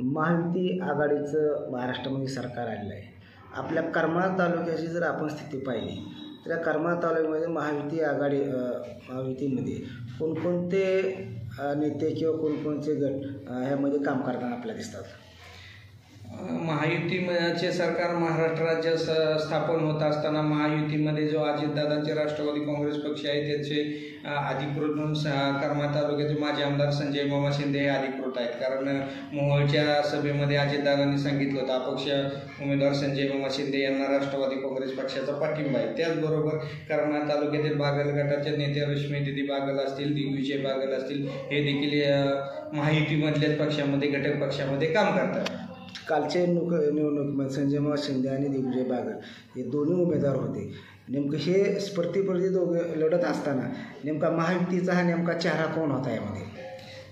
महायुती आघाडीचं महाराष्ट्रामध्ये सरकार आलेलं आहे. आपल्या करमाळा तालुक्याची जर आपण स्थिती पाहिली तर या करमाळा तालुक्यामध्ये महायुतीमध्ये कोणकोणते नेते किंवा कोणकोणते गट ह्यामध्ये काम करताना आपल्याला दिसतात? महायुतीचे सरकार महाराष्ट्र राज्य स्थापन होत असताना महायुतीमध्ये जो अजितदादांचे राष्ट्रवादी काँग्रेस पक्ष आहे त्याचे अधिकृत म्हणून करमाळा तालुक्याचे माजी आमदार संजय मामा शिंदे हे अधिकृत आहेत. कारण मोहोळच्या सभेमध्ये अजितदादांनी सांगितलं होतं अपक्ष उमेदवार संजय मामा शिंदे यांना राष्ट्रवादी काँग्रेस पक्षाचा पाठिंबा आहे. त्याचबरोबर करमाळा तालुक्यातील बागल गटाच्या नेत्या रश्मीदिदी बागल असतील, दिग्विजय बागल असतील, हे देखील महायुतीमधल्याच पक्षामध्ये घटक पक्षामध्ये काम करतात. कालच्या निवडणुकीमध्ये संजय मामा शिंदे आणि दिग्विजय बागल हे दोन्ही उमेदवार होते. नेमकं हे स्पर्धेप्रती दोघे लढत असताना नेमका महायुतीचा हा नेमका चेहरा कोण होता यामध्ये?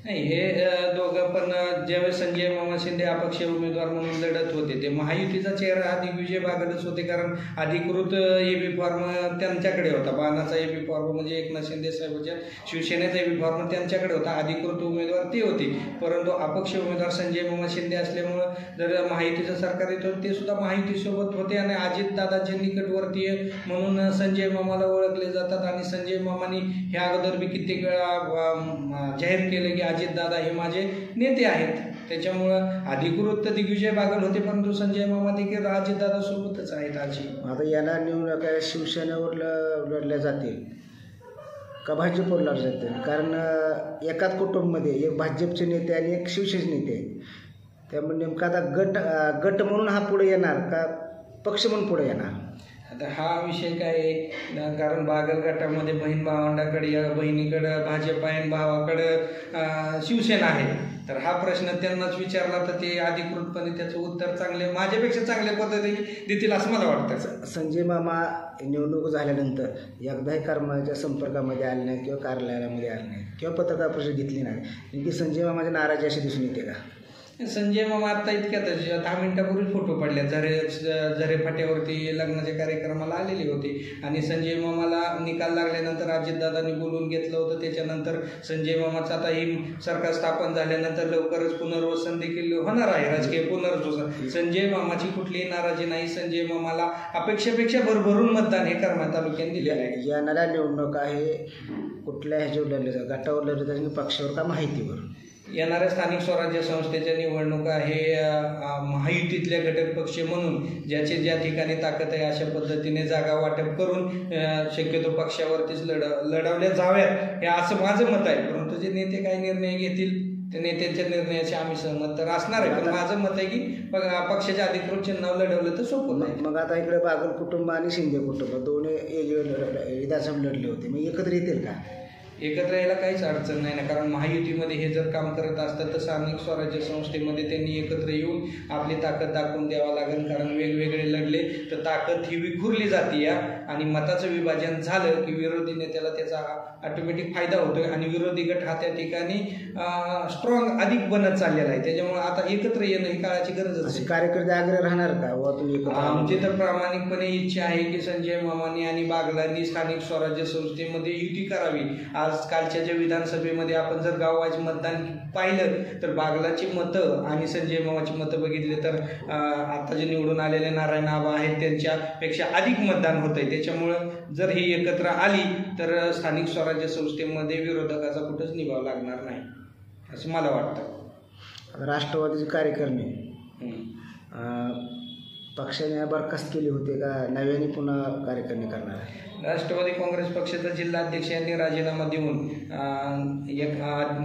नाही, हे दोघं पण ज्यावेळेस संजय मामा शिंदे अपक्ष उमेदवार म्हणून लढत होते ते महायुतीचा चेहरा हा दिग्विजय बागलच होते. कारण अधिकृत एबी फॉर्म त्यांच्याकडे होता. बाणाचा एबी फॉर्म म्हणजे एकनाथ शिंदे साहेबांच्या शिवसेनेचा एबी फॉर्म त्यांच्याकडे होता. अधिकृत उमेदवार ते होते. परंतु अपक्ष उमेदवार संजय मामा शिंदे असल्यामुळं जर महायुतीचं सरकार येत होतं ते सुद्धा महायुतीसोबत होते आणि अजितदादांचे निकटवर्तीय म्हणून संजय मामाला ओळखले जातात. आणि संजय मामांनी ह्या अगोदर बी कित्येक वेळा जाहीर केलं की अजितदादा हे माझे नेते आहेत. त्याच्यामुळं अधिकृत दिग्विजय बागल होते, परंतु संजय मामा देखील अजितदादा सोबतच आहेत. आता याला निवडणुका शिवसेनेवर लढल्या जातील का भाजपवर लढल्या जातील? कारण एकाच कुटुंबामध्ये एक भाजपचे नेते आणि एक शिवसेने नेते आहेत. त्यामुळे नेमका आता गट म्हणून हा पुढे येणार का पक्ष म्हणून पुढे येणार? आता हा विषय काय आहे, कारण बागल गटामध्ये बहीण भावंडाकडे या बहिणीकडं भाजप आहे आणि भावाकडं शिवसेना आहे. तर हा प्रश्न त्यांनाच विचारला तर ते अधिकृतपणे त्याचं उत्तर माझ्यापेक्षा चांगल्या पद्धतीने देतील असं मला वाटतं. संजय मामा निवडणूक झाल्यानंतर एकदाही करमाळ्याच्या संपर्कामध्ये आले नाही किंवा कार्यालयामध्ये आले नाही किंवा पत्रकार परिषद घेतली नाही. नेमकी संजय मामाची नाराजी अशी दिसून येते का? संजय मामा आता इतक्यातच 10 मिनिटापूर्वी फोटो पडले झरे फाट्यावरती लग्नाच्या कार्यक्रमाला आलेले होते. आणि संजय मामाला निकाल लागल्यानंतर अजितदादांनी बोलून घेतलं होतं. त्याच्यानंतर संजय मामाचं आता ही सरकार स्थापन झाल्यानंतर लवकरच पुनर्वसन देखील होणार आहे, राजकीय पुनर्वसन. संजय मामाची कुठलीही नाराजी नाही. संजय मामाला अपेक्षेपेक्षा भरभरून मतदान हे करमाळा तालुक्यात दिलेलं आहे. येणाऱ्या निवडणूक आहे कुठल्या ह्याच्यावर लढले जातात, गटावर लढले जातात पक्षावर का माहितीवर? येणाऱ्या स्थानिक स्वराज्य संस्थेच्या निवडणुका हे महायुतीतल्या घटक पक्ष म्हणून ज्याचे ज्या ठिकाणी ताकद आहे अशा पद्धतीने जागा वाटप करून शक्यतो पक्षावरतीच लढवल्या जाव्यात हे असं माझं मत आहे. परंतु जे नेते काही निर्णय घेतील त्या नेत्यांच्या निर्णयाचे आम्ही सहमत तर असणार आहे. पण माझं मत आहे की पक्षाच्या अधिकृत चिन्हावर लढवलं तर सोपं नाही. मग आता इकडे बागल कुटुंब आणि शिंदे कुटुंब दोन्ही विधानसभा लढले होते, मग एकत्र येतील का? एकत्र यायला काहीच अडचण नाही ना. कारण महायुतीमध्ये हे जर काम करत असतात तर स्थानिक स्वराज्य संस्थेमध्ये त्यांनी एकत्र येऊन आपली ताकद दाखवून द्यावं लागेल. कारण वेगवेगळे लढले तर ताकद ही विखुरली जाते या आणि मताचं विभाजन झालं की विरोधी नेत्याला त्याचा ऑटोमॅटिक फायदा होतोय आणि विरोधी गट हा त्या ठिकाणी स्ट्रॉंग अधिक बनत चाललेला आहे. त्याच्यामुळे आता एकत्र येणं ही काळाची गरज असते. कार्यकर्ते आग्रह राहणार का? आमची तर प्रामाणिकपणे इच्छा आहे की संजय मामांनी आणि बागलांनी स्थानिक स्वराज्य संस्थेमध्ये युती करावी. आजकालच्या ज्या विधानसभेमध्ये आपण जर गाववाईज मतदान पाहिलं तर बागलाची मतं आणि संजय मामाची मतं बघितली तर आता जे निवडून आलेले नारायण आबा आहेत त्यांच्यापेक्षा अधिक मतदान होत आहे. त्याच्यामुळं जर ही एकत्र आली तर स्थानिक स्वराज्य संस्थेमध्ये विरोधकाचा कुठंच निभाव लागणार नाही असं मला वाटतं. राष्ट्रवादीचे कार्यकर्ते पक्षाने बरखास्त केली होते का नव्याने पुन्हा कार्यकर्ते करणार आहे? राष्ट्रवादी काँग्रेस पक्षाचा जिल्हाध्यक्ष यांनी राजीनामा देऊन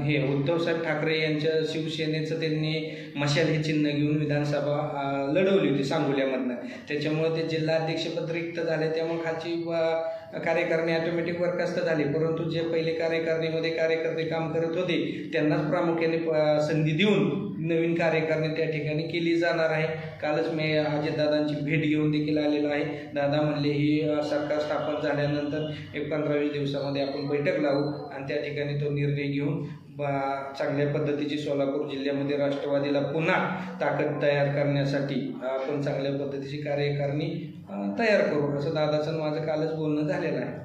हे उद्धवसाहेब ठाकरे यांच्या शिवसेनेचं त्यांनी मशाल हे चिन्ह घेऊन विधानसभा लढवली होती सांगोल्यामधनं. त्याच्यामुळे ते जिल्हाध्यक्षपद रिक्त झाले. त्यामुळे खालची कार्यकारिणी ऑटोमॅटिक बरखास्त झाली. परंतु जे पहिले कार्यकारिणीमध्ये कार्यकर्ते काम करत होते त्यांनाच प्रामुख्याने संधी देऊन नवीन कार्यकारिणी त्या ठिकाणी केली जाणार आहे. कालच मी अजितदादांची भेट घेऊन देखील आलेलो आहे. दादा म्हणले ही सरकार स्थापन झाल्यानंतर एक 15-20 दिवसामध्ये आपण बैठक लावू आणि त्या ठिकाणी तो निर्णय घेऊन चांगल्या पद्धतीची सोलापूर जिल्ह्यामध्ये राष्ट्रवादीला पुन्हा ताकद तयार करण्यासाठी आपण चांगल्या पद्धतीची कार्यकारिणी तयार करू असं दादाचं माझं कालच बोलणं झालेलं आहे.